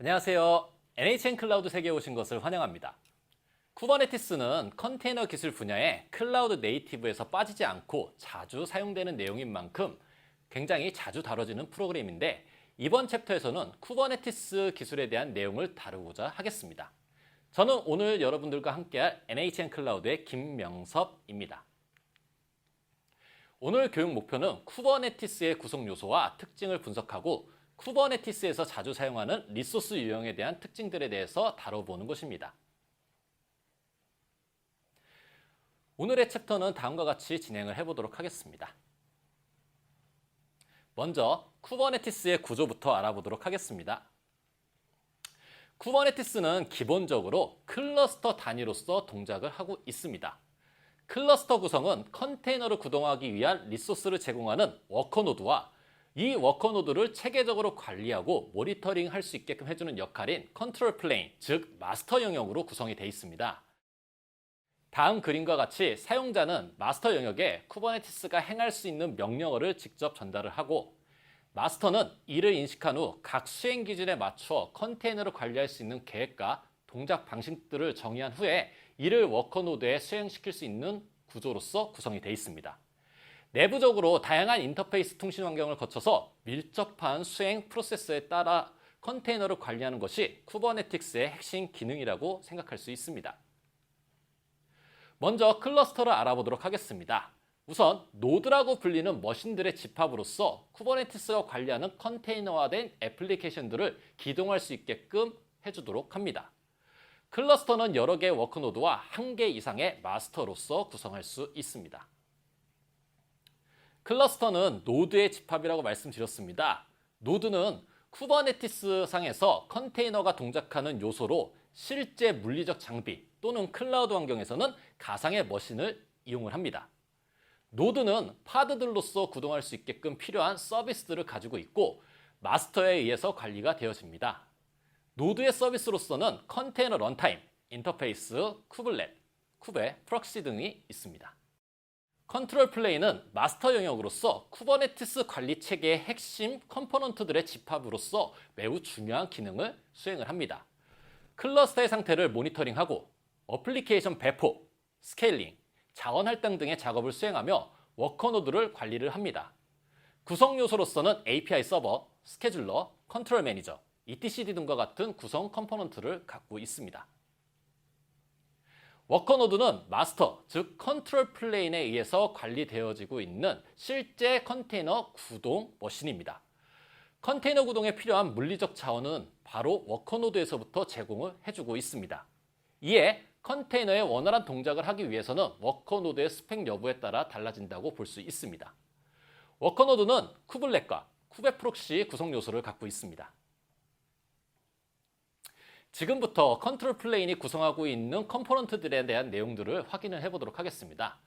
안녕하세요. NHN 클라우드 세계에 오신 것을 환영합니다. 쿠버네티스는 컨테이너 기술 분야의 클라우드 네이티브에서 빠지지 않고 자주 사용되는 내용인 만큼 굉장히 자주 다뤄지는 프로그램인데, 이번 챕터에서는 쿠버네티스 기술에 대한 내용을 다루고자 하겠습니다. 저는 오늘 여러분들과 함께할 NHN 클라우드의 김명섭입니다. 오늘 교육 목표는 쿠버네티스의 구성 요소와 특징을 분석하고 쿠버네티스에서 자주 사용하는 리소스 유형에 대한 특징들에 대해서 다뤄보는 것입니다. 오늘의 챕터는 다음과 같이 진행을 해보도록 하겠습니다. 먼저 쿠버네티스의 구조부터 알아보도록 하겠습니다. 쿠버네티스는 기본적으로 클러스터 단위로서 동작을 하고 있습니다. 클러스터 구성은 컨테이너를 구동하기 위한 리소스를 제공하는 워커노드와 이 워커노드를 체계적으로 관리하고 모니터링할 수 있게끔 해주는 역할인 컨트롤 플레인, 즉 마스터 영역으로 구성이 되어 있습니다. 다음 그림과 같이 사용자는 마스터 영역에 쿠버네티스가 행할 수 있는 명령어를 직접 전달을 하고, 마스터는 이를 인식한 후 각 수행 기준에 맞춰 컨테이너를 관리할 수 있는 계획과 동작 방식들을 정의한 후에 이를 워커노드에 수행시킬 수 있는 구조로서 구성이 되어 있습니다. 내부적으로 다양한 인터페이스 통신 환경을 거쳐서 밀접한 수행 프로세스에 따라 컨테이너를 관리하는 것이 쿠버네티스의 핵심 기능이라고 생각할 수 있습니다. 먼저 클러스터를 알아보도록 하겠습니다. 우선 노드라고 불리는 머신들의 집합으로서 쿠버네티스가 관리하는 컨테이너화된 애플리케이션들을 기동할 수 있게끔 해주도록 합니다. 클러스터는 여러 개의 워크노드와 한 개 이상의 마스터로서 구성할 수 있습니다. 클러스터는 노드의 집합이라고 말씀드렸습니다. 노드는 쿠버네티스 상에서 컨테이너가 동작하는 요소로 실제 물리적 장비 또는 클라우드 환경에서는 가상의 머신을 이용을 합니다. 노드는 파드들로서 구동할 수 있게끔 필요한 서비스들을 가지고 있고 마스터에 의해서 관리가 되어집니다. 노드의 서비스로서는 컨테이너 런타임, 인터페이스, 쿠블렛, 쿠베, 프록시 등이 있습니다. 컨트롤 플레인은 마스터 영역으로서 쿠버네티스 관리 체계의 핵심 컴포넌트들의 집합으로서 매우 중요한 기능을 수행을 합니다. 클러스터의 상태를 모니터링하고 어플리케이션 배포, 스케일링, 자원 할당 등의 작업을 수행하며 워커노드를 관리를 합니다. 구성 요소로서는 API 서버, 스케줄러, 컨트롤 매니저, etcd 등과 같은 구성 컴포넌트를 갖고 있습니다. 워커노드는 마스터, 즉 컨트롤 플레인에 의해서 관리되어지고 있는 실제 컨테이너 구동 머신입니다. 컨테이너 구동에 필요한 물리적 자원은 바로 워커노드에서부터 제공을 해주고 있습니다. 이에 컨테이너의 원활한 동작을 하기 위해서는 워커노드의 스펙 여부에 따라 달라진다고 볼 수 있습니다. 워커노드는 쿠블렛과 쿠베 프록시 구성 요소를 갖고 있습니다. 지금부터 컨트롤 플레인이 구성하고 있는 컴포넌트들에 대한 내용들을 확인을 해보도록 하겠습니다.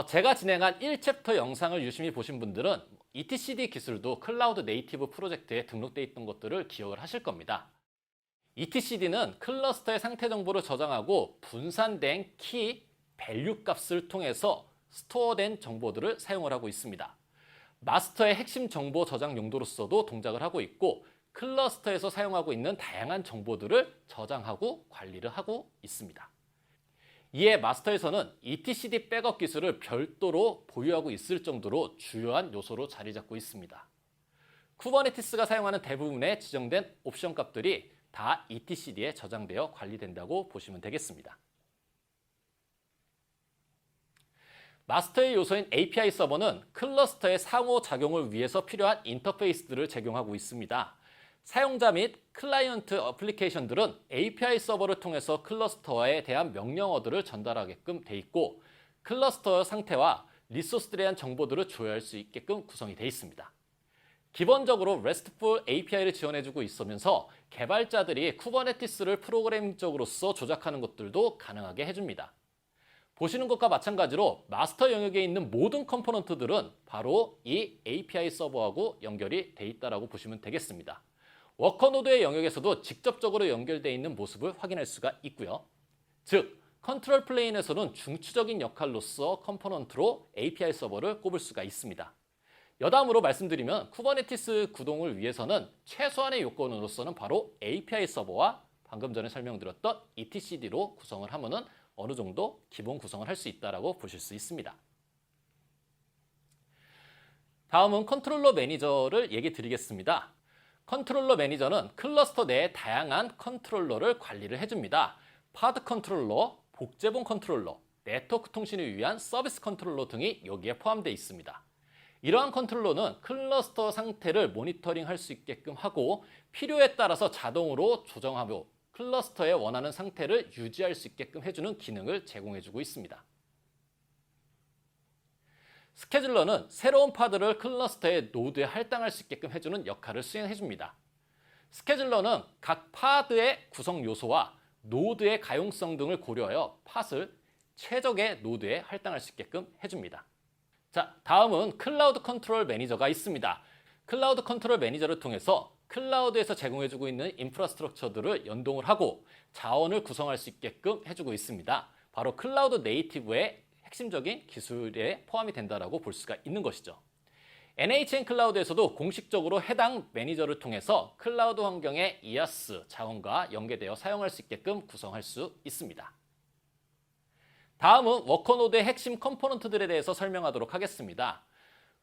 제가 진행한 1챕터 영상을 유심히 보신 분들은 etcd 기술도 클라우드 네이티브 프로젝트에 등록되어 있던 것들을 기억을 하실 겁니다. etcd는 클러스터의 상태 정보를 저장하고 분산된 키, 밸류 값을 통해서 스토어된 정보들을 사용을 하고 있습니다. 마스터의 핵심 정보 저장 용도로서도 동작을 하고 있고, 클러스터에서 사용하고 있는 다양한 정보들을 저장하고 관리를 하고 있습니다. 이에 마스터에서는 etcd 백업 기술을 별도로 보유하고 있을 정도로 주요한 요소로 자리 잡고 있습니다. 쿠버네티스가 사용하는 대부분의 지정된 옵션 값들이 다 etcd에 저장되어 관리된다고 보시면 되겠습니다. 마스터의 요소인 API 서버는 클러스터의 상호작용을 위해서 필요한 인터페이스들을 제공하고 있습니다. 사용자 및 클라이언트 어플리케이션들은 API 서버를 통해서 클러스터에 대한 명령어들을 전달하게끔 돼 있고, 클러스터 상태와 리소스들에 대한 정보들을 조회할 수 있게끔 구성이 되어 있습니다. 기본적으로 RESTful API를 지원해주고 있으면서 개발자들이 쿠버네티스를 프로그래밍적으로서 조작하는 것들도 가능하게 해줍니다. 보시는 것과 마찬가지로 마스터 영역에 있는 모든 컴포넌트들은 바로 이 API 서버하고 연결이 돼 있다고 보시면 되겠습니다. 워커노드의 영역에서도 직접적으로 연결되어 있는 모습을 확인할 수가 있고요. 즉, 컨트롤 플레인에서는 중추적인 역할로서 컴포넌트로 API 서버를 꼽을 수가 있습니다. 여담으로 말씀드리면 쿠버네티스 구동을 위해서는 최소한의 요건으로서는 바로 API 서버와 방금 전에 설명드렸던 etcd로 구성을 하면은 어느 정도 기본 구성을 할 수 있다라고 보실 수 있습니다. 다음은 컨트롤러 매니저를 얘기 드리겠습니다. 컨트롤러 매니저는 클러스터 내의 다양한 컨트롤러를 관리를 해줍니다. 파드 컨트롤러, 복제본 컨트롤러, 네트워크 통신을 위한 서비스 컨트롤러 등이 여기에 포함되어 있습니다. 이러한 컨트롤러는 클러스터 상태를 모니터링할 수 있게끔 하고 필요에 따라서 자동으로 조정하고 클러스터의 원하는 상태를 유지할 수 있게끔 해주는 기능을 제공해주고 있습니다. 스케줄러는 새로운 파드를 클러스터의 노드에 할당할 수 있게끔 해주는 역할을 수행해줍니다. 스케줄러는 각 파드의 구성 요소와 노드의 가용성 등을 고려하여 팟을 최적의 노드에 할당할 수 있게끔 해줍니다. 자, 다음은 클라우드 컨트롤 매니저가 있습니다. 클라우드 컨트롤 매니저를 통해서 클라우드에서 제공해주고 있는 인프라스트럭처들을 연동을 하고 자원을 구성할 수 있게끔 해주고 있습니다. 바로 클라우드 네이티브의 핵심적인 기술에 포함이 된다라고 볼 수가 있는 것이죠. NHN 클라우드에서도 공식적으로 해당 매니저를 통해서 클라우드 환경의 IaaS 자원과 연계되어 사용할 수 있게끔 구성할 수 있습니다. 다음은 워커노드의 핵심 컴포넌트들에 대해서 설명하도록 하겠습니다.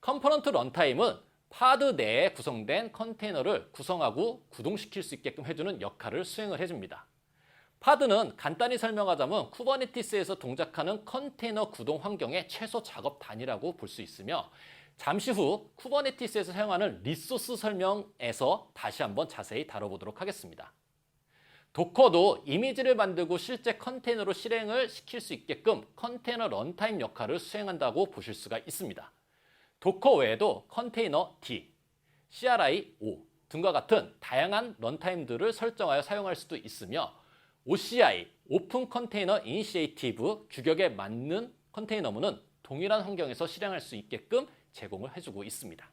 컴포넌트 런타임은 파드 내에 구성된 컨테이너를 구성하고 구동시킬 수 있게끔 해주는 역할을 수행을 해줍니다. 파드는 간단히 설명하자면 쿠버네티스에서 동작하는 컨테이너 구동 환경의 최소 작업 단위라고 볼 수 있으며 잠시 후 쿠버네티스에서 사용하는 리소스 설명에서 다시 한번 자세히 다뤄보도록 하겠습니다. 도커도 이미지를 만들고 실제 컨테이너로 실행을 시킬 수 있게끔 컨테이너 런타임 역할을 수행한다고 보실 수가 있습니다. 도커 외에도 컨테이너 D, CRI O 등과 같은 다양한 런타임들을 설정하여 사용할 수도 있으며 OCI, 오픈 컨테이너 이니시에이티브 규격에 맞는 컨테이너문은 동일한 환경에서 실행할 수 있게끔 제공을 해주고 있습니다.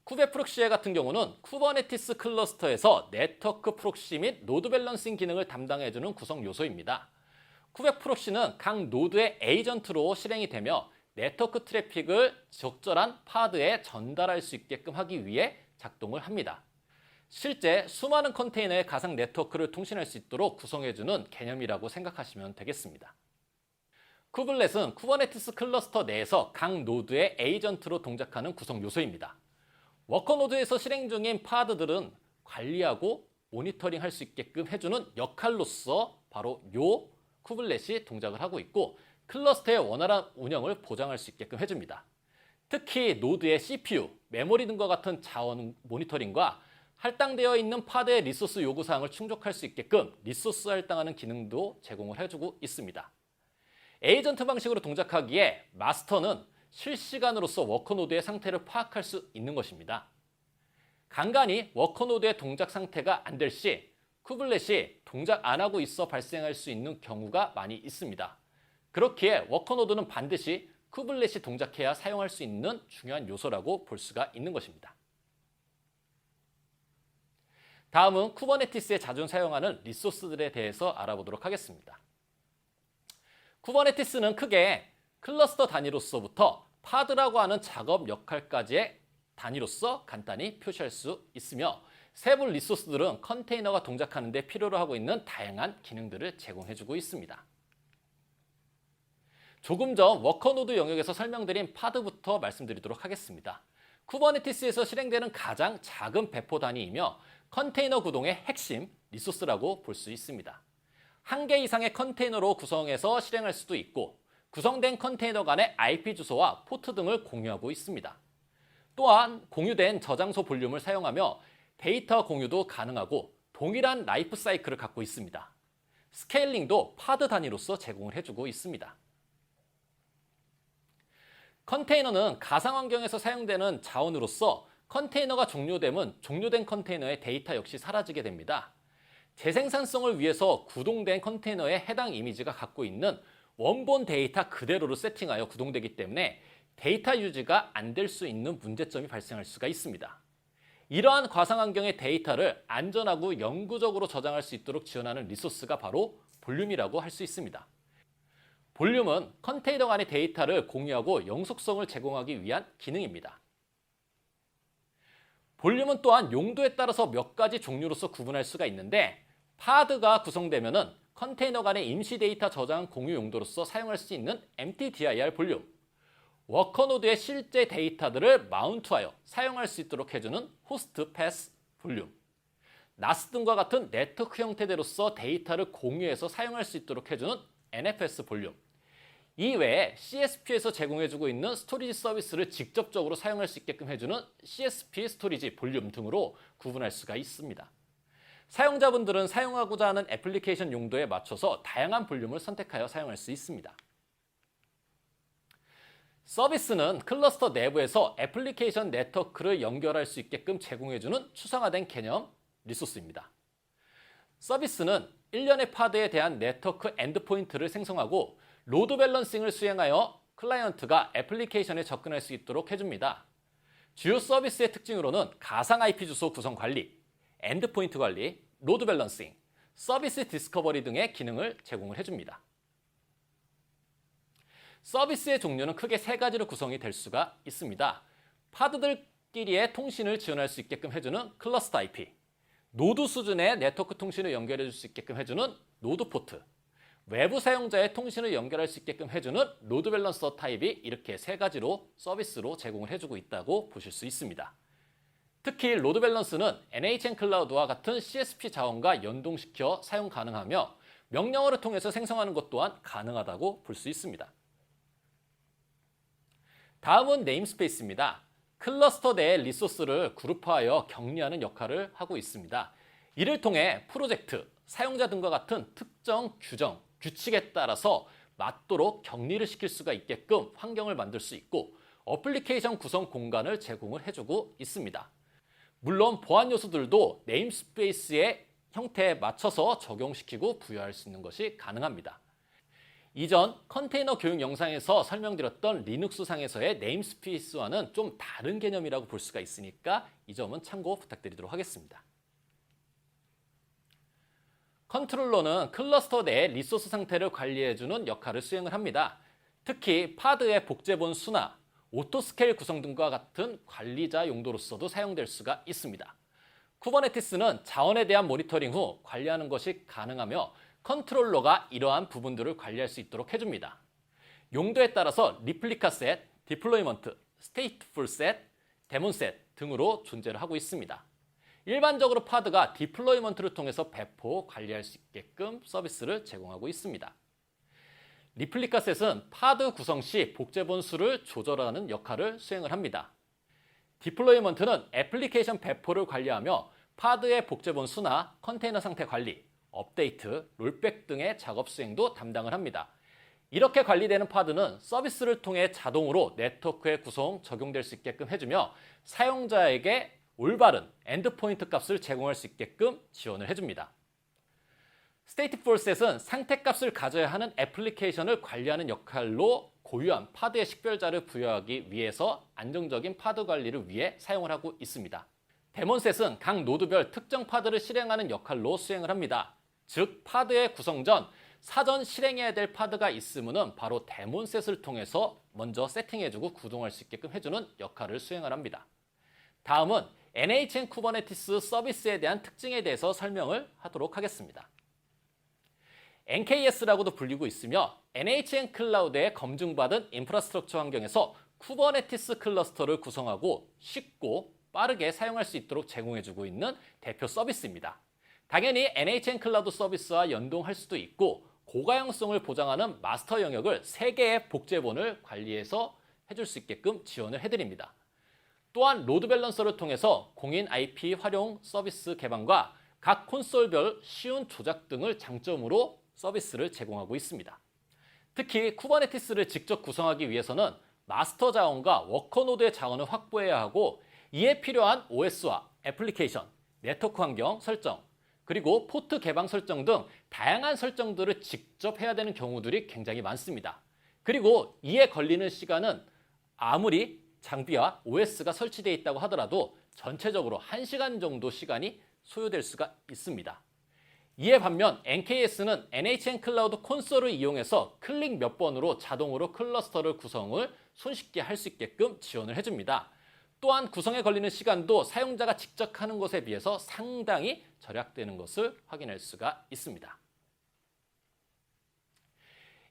쿠베 프록시 같은 경우는 쿠버네티스 클러스터에서 네트워크 프록시 및 노드 밸런싱 기능을 담당해주는 구성 요소입니다. 쿠베 프록시는 각 노드의 에이전트로 실행이 되며 네트워크 트래픽을 적절한 파드에 전달할 수 있게끔 하기 위해 작동을 합니다. 실제 수많은 컨테이너의 가상 네트워크를 통신할 수 있도록 구성해주는 개념이라고 생각하시면 되겠습니다. 쿠블렛은 쿠버네티스 클러스터 내에서 각 노드의 에이전트로 동작하는 구성 요소입니다. 워커 노드에서 실행 중인 파드들은 관리하고 모니터링 할 수 있게끔 해주는 역할로서 바로 요 쿠블렛이 동작을 하고 있고 클러스터의 원활한 운영을 보장할 수 있게끔 해줍니다. 특히 노드의 CPU, 메모리 등과 같은 자원 모니터링과 할당되어 있는 파드의 리소스 요구사항을 충족할 수 있게끔 리소스 할당하는 기능도 제공을 해주고 있습니다. 에이전트 방식으로 동작하기에 마스터는 실시간으로서 워커노드의 상태를 파악할 수 있는 것입니다. 간간히 워커노드의 동작 상태가 안 될 시 쿠블렛이 동작 안 하고 있어 발생할 수 있는 경우가 많이 있습니다. 그렇기에 워커노드는 반드시 쿠블렛이 동작해야 사용할 수 있는 중요한 요소라고 볼 수가 있는 것입니다. 다음은 쿠버네티스에 자주 사용하는 리소스들에 대해서 알아보도록 하겠습니다. 쿠버네티스는 크게 클러스터 단위로서부터 파드라고 하는 작업 역할까지의 단위로서 간단히 표시할 수 있으며 세부 리소스들은 컨테이너가 동작하는 데 필요로 하고 있는 다양한 기능들을 제공해주고 있습니다. 조금 전 워커노드 영역에서 설명드린 파드부터 말씀드리도록 하겠습니다. 쿠버네티스에서 실행되는 가장 작은 배포 단위이며 컨테이너 구동의 핵심 리소스라고 볼 수 있습니다. 한 개 이상의 컨테이너로 구성해서 실행할 수도 있고 구성된 컨테이너 간의 IP 주소와 포트 등을 공유하고 있습니다. 또한 공유된 저장소 볼륨을 사용하며 데이터 공유도 가능하고 동일한 라이프 사이클을 갖고 있습니다. 스케일링도 파드 단위로서 제공을 해주고 있습니다. 컨테이너는 가상 환경에서 사용되는 자원으로서 컨테이너가 종료되면 종료된 컨테이너의 데이터 역시 사라지게 됩니다. 재생산성을 위해서 구동된 컨테이너의 해당 이미지가 갖고 있는 원본 데이터 그대로를 세팅하여 구동되기 때문에 데이터 유지가 안 될 수 있는 문제점이 발생할 수가 있습니다. 이러한 가상 환경의 데이터를 안전하고 영구적으로 저장할 수 있도록 지원하는 리소스가 바로 볼륨이라고 할 수 있습니다. 볼륨은 컨테이너 간의 데이터를 공유하고 영속성을 제공하기 위한 기능입니다. 볼륨은 또한 용도에 따라서 몇 가지 종류로서 구분할 수가 있는데 파드가 구성되면 컨테이너 간의 임시 데이터 저장 공유 용도로서 사용할 수 있는 MTDIR 볼륨, 워커노드의 실제 데이터들을 마운트하여 사용할 수 있도록 해주는 호스트 패스 볼륨, NAS 등과 같은 네트워크 형태대로서 데이터를 공유해서 사용할 수 있도록 해주는 NFS 볼륨, 이외에 CSP에서 제공해주고 있는 스토리지 서비스를 직접적으로 사용할 수 있게끔 해주는 CSP 스토리지 볼륨 등으로 구분할 수가 있습니다. 사용자분들은 사용하고자 하는 애플리케이션 용도에 맞춰서 다양한 볼륨을 선택하여 사용할 수 있습니다. 서비스는 클러스터 내부에서 애플리케이션 네트워크를 연결할 수 있게끔 제공해주는 추상화된 개념 리소스입니다. 서비스는 일련의 파드에 대한 네트워크 엔드포인트를 생성하고 로드 밸런싱을 수행하여 클라이언트가 애플리케이션에 접근할 수 있도록 해줍니다. 주요 서비스의 특징으로는 가상 IP 주소 구성 관리, 엔드포인트 관리, 로드 밸런싱, 서비스 디스커버리 등의 기능을 제공을 해줍니다. 서비스의 종류는 크게 세 가지로 구성이 될 수가 있습니다. 파드들끼리의 통신을 지원할 수 있게끔 해주는 클러스터 IP, 노드 수준의 네트워크 통신을 연결해 줄 수 있게끔 해주는 노드 포트, 외부 사용자의 통신을 연결할 수 있게끔 해주는 로드 밸런서 타입이 이렇게 세 가지로 서비스로 제공을 해주고 있다고 보실 수 있습니다. 특히 로드 밸런스는 NHN 클라우드와 같은 CSP 자원과 연동시켜 사용 가능하며 명령어를 통해서 생성하는 것 또한 가능하다고 볼 수 있습니다. 다음은 네임스페이스입니다. 클러스터 내의 리소스를 그룹화하여 격리하는 역할을 하고 있습니다. 이를 통해 프로젝트, 사용자 등과 같은 특정 규정, 규칙에 따라서 맞도록 격리를 시킬 수가 있게끔 환경을 만들 수 있고 어플리케이션 구성 공간을 제공을 해주고 있습니다. 물론 보안 요소들도 네임스페이스의 형태에 맞춰서 적용시키고 부여할 수 있는 것이 가능합니다. 이전 컨테이너 교육 영상에서 설명드렸던 리눅스상에서의 네임스페이스와는 좀 다른 개념이라고 볼 수가 있으니까 이 점은 참고 부탁드리도록 하겠습니다. 컨트롤러는 클러스터 내의 리소스 상태를 관리해주는 역할을 수행을 합니다. 특히 파드의 복제본 수나 오토스케일 구성 등과 같은 관리자 용도로서도 사용될 수가 있습니다. 쿠버네티스는 자원에 대한 모니터링 후 관리하는 것이 가능하며 컨트롤러가 이러한 부분들을 관리할 수 있도록 해줍니다. 용도에 따라서 리플리카 셋, 디플로이먼트, 스테이트풀 셋, 데몬 셋 등으로 존재를 하고 있습니다. 일반적으로 파드가 디플로이먼트를 통해서 배포, 관리할 수 있게끔 서비스를 제공하고 있습니다. 리플리카 셋은 파드 구성 시 복제본 수를 조절하는 역할을 수행을 합니다. 디플로이먼트는 애플리케이션 배포를 관리하며 파드의 복제본 수나 컨테이너 상태 관리, 업데이트, 롤백 등의 작업 수행도 담당을 합니다. 이렇게 관리되는 파드는 서비스를 통해 자동으로 네트워크의 구성 적용될 수 있게끔 해주며 사용자에게 올바른 엔드포인트 값을 제공할 수 있게끔 지원을 해줍니다. 스테이트풀 셋은 상태 값을 가져야 하는 애플리케이션을 관리하는 역할로 고유한 파드의 식별자를 부여하기 위해서 안정적인 파드 관리를 위해 사용을 하고 있습니다. 데몬 셋은 각 노드별 특정 파드를 실행하는 역할로 수행을 합니다. 즉 파드의 구성 전 사전 실행해야 될 파드가 있으면 바로 데몬 셋을 통해서 먼저 세팅해주고 구동할 수 있게끔 해주는 역할을 수행을 합니다. 다음은 NHN 쿠버네티스 서비스에 대한 특징에 대해서 설명을 하도록 하겠습니다. NKS라고도 불리고 있으며 NHN 클라우드에 검증받은 인프라스트럭처 환경에서 쿠버네티스 클러스터를 구성하고 쉽고 빠르게 사용할 수 있도록 제공해주고 있는 대표 서비스입니다. 당연히 NHN 클라우드 서비스와 연동할 수도 있고 고가용성을 보장하는 마스터 영역을 3개의 복제본을 관리해서 해줄 수 있게끔 지원을 해드립니다. 또한 로드 밸런서를 통해서 공인 IP 활용 서비스 개방과 각 콘솔별 쉬운 조작 등을 장점으로 서비스를 제공하고 있습니다. 특히 쿠버네티스를 직접 구성하기 위해서는 마스터 자원과 워커노드의 자원을 확보해야 하고 이에 필요한 OS와 애플리케이션, 네트워크 환경 설정, 그리고 포트 개방 설정 등 다양한 설정들을 직접 해야 되는 경우들이 굉장히 많습니다. 그리고 이에 걸리는 시간은 아무리 장비와 OS가 설치되어 있다고 하더라도 전체적으로 1시간 정도 시간이 소요될 수가 있습니다. 이에 반면 NKS는 NHN 클라우드 콘솔을 이용해서 클릭 몇 번으로 자동으로 클러스터를 구성을 손쉽게 할 수 있게끔 지원을 해줍니다. 또한 구성에 걸리는 시간도 사용자가 직접 하는 것에 비해서 상당히 절약되는 것을 확인할 수가 있습니다.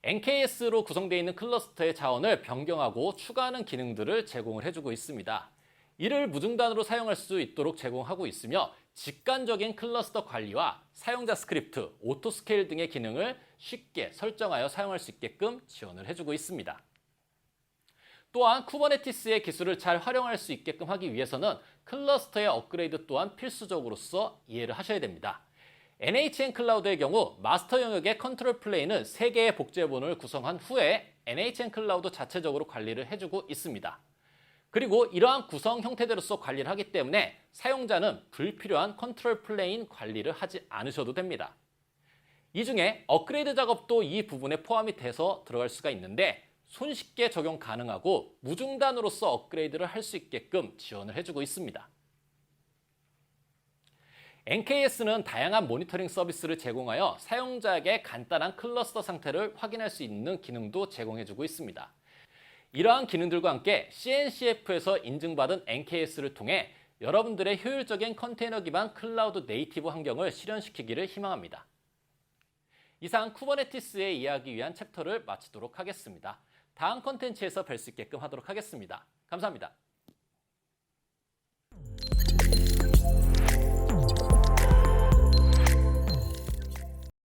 NKS로 구성되어 있는 클러스터의 자원을 변경하고 추가하는 기능들을 제공을 해주고 있습니다. 이를 무중단으로 사용할 수 있도록 제공하고 있으며 직관적인 클러스터 관리와 사용자 스크립트, 오토스케일 등의 기능을 쉽게 설정하여 사용할 수 있게끔 지원을 해주고 있습니다. 또한 쿠버네티스의 기술을 잘 활용할 수 있게끔 하기 위해서는 클러스터의 업그레이드 또한 필수적으로서 이해를 하셔야 됩니다. NHN 클라우드의 경우 마스터 영역의 컨트롤 플레인은 3개의 복제본을 구성한 후에 NHN 클라우드 자체적으로 관리를 해주고 있습니다. 그리고 이러한 구성 형태대로서 관리를 하기 때문에 사용자는 불필요한 컨트롤 플레인 관리를 하지 않으셔도 됩니다. 이 중에 업그레이드 작업도 이 부분에 포함이 돼서 들어갈 수가 있는데 손쉽게 적용 가능하고 무중단으로서 업그레이드를 할 수 있게끔 지원을 해주고 있습니다. NKS는 다양한 모니터링 서비스를 제공하여 사용자에게 간단한 클러스터 상태를 확인할 수 있는 기능도 제공해주고 있습니다. 이러한 기능들과 함께 CNCF에서 인증받은 NKS를 통해 여러분들의 효율적인 컨테이너 기반 클라우드 네이티브 환경을 실현시키기를 희망합니다. 이상 쿠버네티스에 이해하기 위한 챕터를 마치도록 하겠습니다. 다음 컨텐츠에서 뵐 수 있게끔 하도록 하겠습니다. 감사합니다.